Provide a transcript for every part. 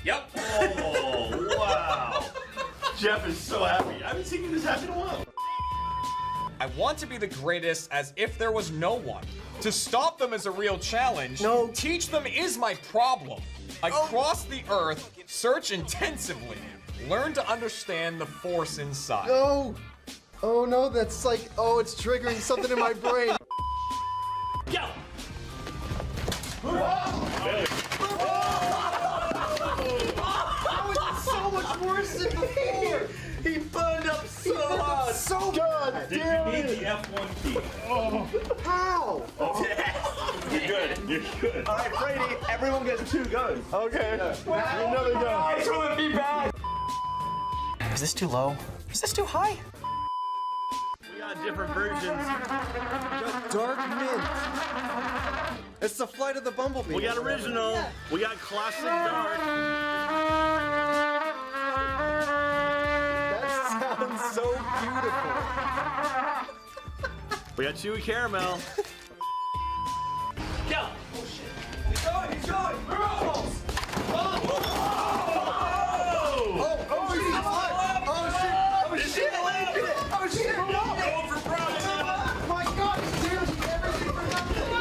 Yep. Oh, wow. Jeff is so happy. I haven't seen you this happy in a while. I want to be the greatest as if there was no one. To stop them is a real challenge. No. Teach them is my problem. I cross the earth, search intensively, learn to understand the force inside. No! Oh no, that's like, oh, it's triggering something in my brain. Go! How is it so much worse than before? He burned up so hard. So God damn You need it! the F1 key. How? You're good. You're good. All right, Brady, everyone gets 2 goes. Okay. Another go. This would be bad. Is this too low? Is this too high? We got different versions. Dark mint. It's the flight of the bumblebee. We got original. We got classic dark. That sounds so beautiful. We got chewy caramel. Go! Oh shit. He's going! He's going! Girls! Oh! Going for brown! My God, seriously, everything for nothing.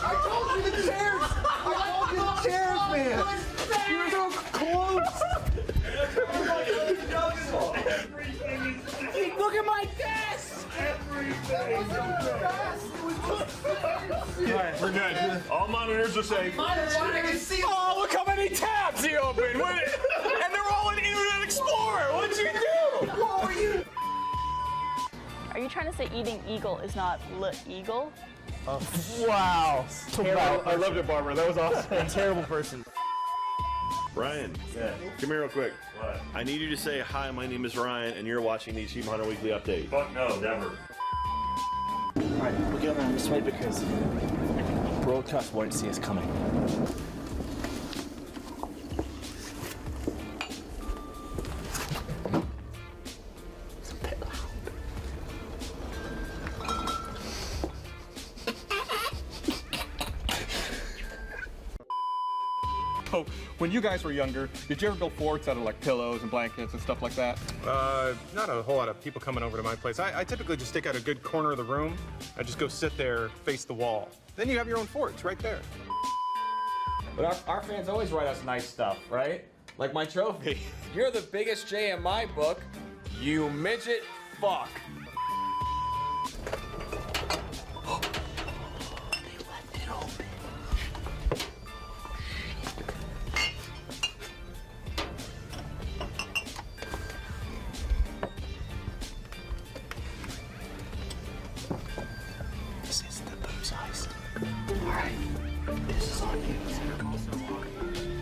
I told you the chairs. I told you the chairs, man. You were so close. Look at my desk! Alright, we're good. All monitors are safe. Oh, look how many tabs he opened! And they're all in Internet Explorer! What'd you do? Are you trying to say eating eagle is not eagle? Wow. I loved it, Barbara. That was awesome. A terrible person. Ryan, come here real quick. What? I need you to say, hi, my name is Ryan, and you're watching the Achievement Hunter Weekly Update. Fuck no, never. Alright, we'll get around this way because broadcast won't see us coming. So, when you guys were younger, did you ever build forts out of like pillows and blankets and stuff like that? Not a whole lot of people coming over to my place. I typically just stick out a good corner of the room. I just go sit there, face the wall. Then you have your own forts right there. But our fans always write us nice stuff, right? Like my trophy. You're the biggest J in my book, you midget fuck. They left it open. This is the booze heist. Alright, this is on you.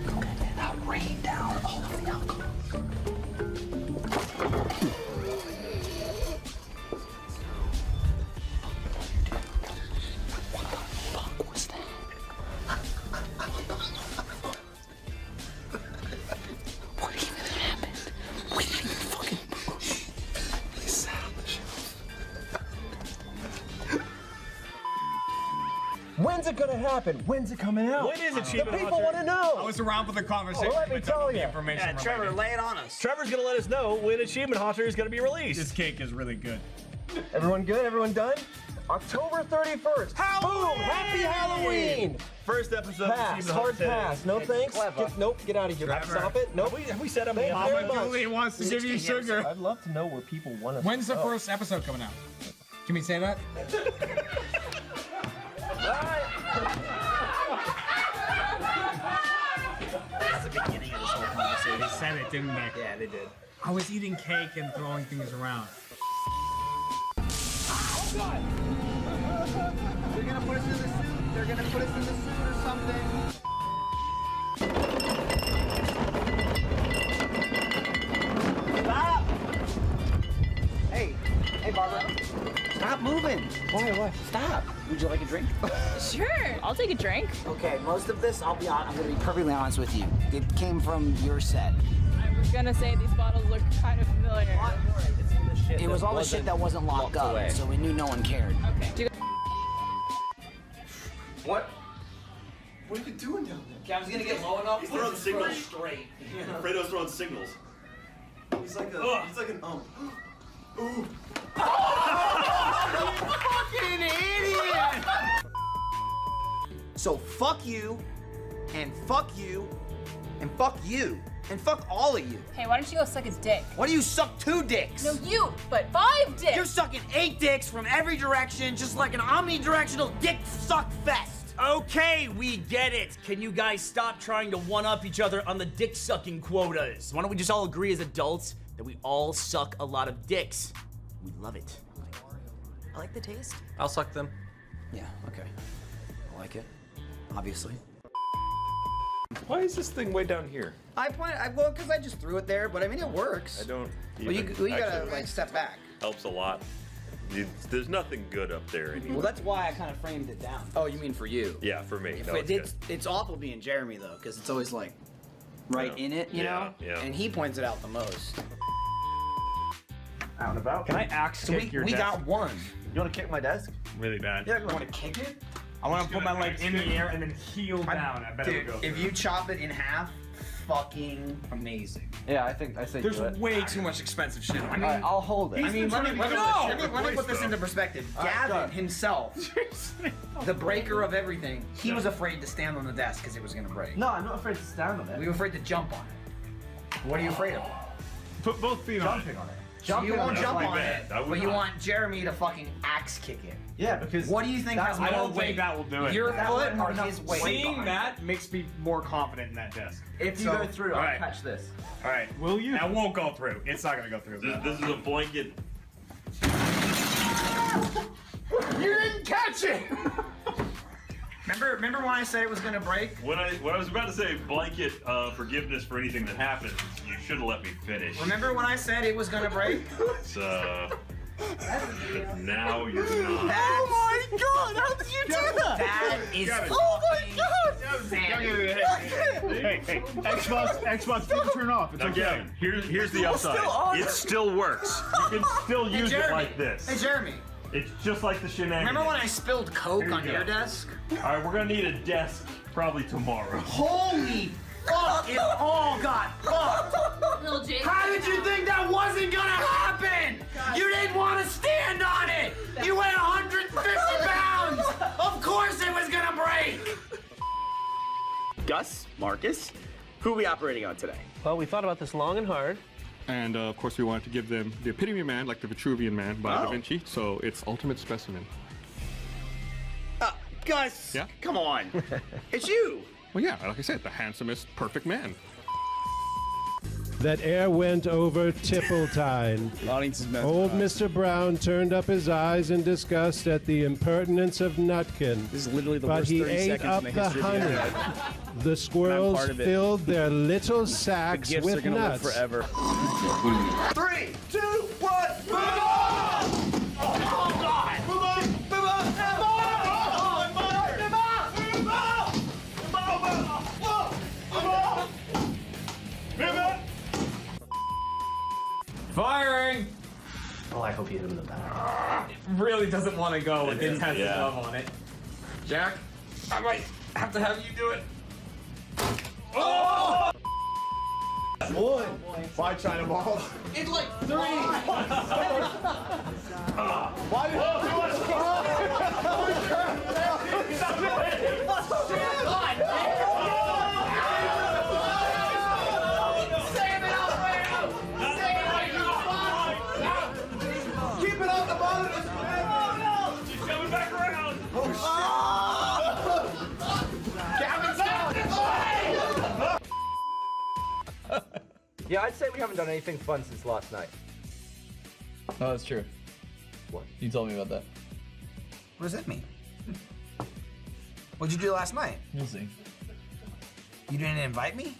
Go get it out, rain down all of the alcohol. What the fuck was that? What even happened? We didn't even fucking move. They sat on the shelf. When's it gonna happen? When's it coming out? When is The Achievement people Hunter? want to know. I was around for the conversation. Well, let me but none of tell the ya. information Yeah, Trevor, related. lay it on us. Trevor's gonna let us know when Achievement Hunter is gonna be released. This cake is really good. Everyone good? Everyone done? October 31st. Boom! Happy Halloween! First episode Pass. of Achievement Hard Hunter. pass. No thanks. Nope. Get out of here. Trevor. Stop it. Nope. Have we set him Thank you up? very much. Julie wants to give you sugar. I'd love to know where people want us. When's the to go. first episode coming out? Can we say that? That's the beginning of this whole conversation. They said it, didn't they? Yeah, they did. I was eating cake and throwing things around. They're gonna put us in the suit. They're gonna put us in the suit or something. Stop! Hey, Barbara. Stop moving. Why? Stop. Would you like a drink? Sure, I'll take a drink. Okay, most of this, I'm gonna be perfectly honest with you. It came from your set. I was gonna say these bottles look kind of familiar. It was all the shit that wasn't locked up, away. so we knew no one cared. Okay. What What are you doing down there? Gavin's gonna get low enough. He's throwing signals. Straight. Fredo's throwing signals. He's like an Ooh. Fucking idiot! So fuck you, and fuck you, and fuck you, and fuck all of you. Hey, why don't you go suck his dick? Why do you suck 2 dicks? No, you, but 5 dicks. You're sucking 8 dicks from every direction, just like an omnidirectional dick suck fest. Okay, we get it. Can you guys stop trying to one-up each other on the dick-sucking quotas? Why don't we just all agree as adults that we all suck a lot of dicks? We love it. I like the taste. I'll suck them. Yeah, okay. I like it. Obviously. Why is this thing way down here? Well, because I just threw it there, but I mean, it works. I don't Well, you gotta, like, step back. Helps a lot. There's nothing good up there anymore. Well, that's why I kind of framed it down. Oh, you mean for you? Yeah, for me. But it's awful being Jeremy, though, because it's always, like, right in it, you know? Yeah. And he points it out the most. Out and about. Can I axe kick your we desk? got one. You want to kick my desk? Really bad. Yeah, you want to kick it? I want to put my leg in the air and then heel down. I bet Dude, it'll go if through. you chop it in half, fucking amazing. Yeah, I say There's do it. way too much expensive shit on it. Alright, I'll hold it. I mean, let me put this into perspective. Alright, Gavin go. himself, the breaker of everything, he was afraid to stand on the desk because it was going to break. No, I'm not afraid to stand on it. We were afraid to jump on it. What are you afraid of? Put both feet on it. Jumping on it. So you won't jump on bad. it, I would but you not. want Jeremy to fucking axe kick it. Yeah, because What do you think has I more don't weight? think that will do it. Your That foot wouldn't or have enough his weight? Seeing that makes me more confident in that desk. if you So- go through, I'll alright. catch this. All right. Will you? That won't go through. It's not gonna go through. This is a blanket. You didn't catch it! Remember when I said it was gonna break? When I was about to say blanket forgiveness for anything that happens, you should have let me finish. Remember when I said it was gonna break? But now you're not. Oh my god, how did you do that? That is oh my god! Hey, Xbox didn't turn off. It's Now, okay. Gavin, here's the upside. It still works. You can still use it Jeremy. like this. Hey Jeremy, It's just like the shenanigans. remember when I spilled Coke Here you on go. your desk? All right, we're gonna need a desk probably tomorrow. Holy fuck, it all got fucked! Little Jake. How did you think that wasn't gonna happen? You didn't want to stand on it! You weigh 150 pounds! Of course it was gonna break! Gus, Marcus, who are we operating on today? Well, we thought about this long and hard. And of course, we wanted to give them the epitome of man, like the Vitruvian Man by Da Oh. Vinci. So it's ultimate specimen. Gus, Yeah? come on. It's you. Well, yeah, like I said, the handsomest, perfect man. That air went over Tippletine. Audience is messing Old up. Mr. Brown turned up his eyes in disgust at the impertinence of Nutkin. This is literally the But worst he 30 ate seconds up in the the history of the honey. internet. The squirrels part of it. filled their little The sacks gifts with are gonna nuts. live forever. 3, 2, 1, move on! Oh god! Move on! Move on! Move on! Move on! Move on! Move on! Move on! Firing. Oh, I hope you hit him in the back. It really doesn't want to go with intense Yeah. love on it. Jack, I might have to have you do it. One. 5 China balls. It's like 3! Why did you do it? Keep it on the bottom of the She's coming back around. Yeah, I'd say we haven't done anything fun since last night. Oh, that's true. What? You told me about that. What does that mean? What'd you do last night? We'll see. You didn't invite me?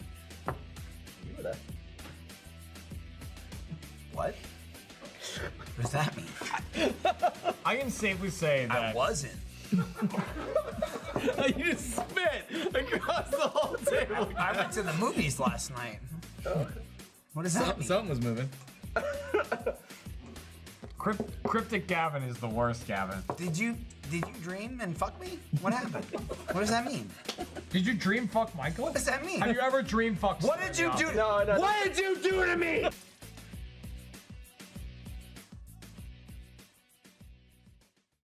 You were there. What? What does that mean? I can safely say that. I wasn't. You just spit across the whole table. I went to the movies last night. What does that mean? Something was moving. Cryptic Gavin is the worst Gavin. Did Did you dream and fuck me? What happened? What does that mean? Did you dream fuck Michael? What does that mean? Have you ever dream fucked? What did you do? No. What did you do to me?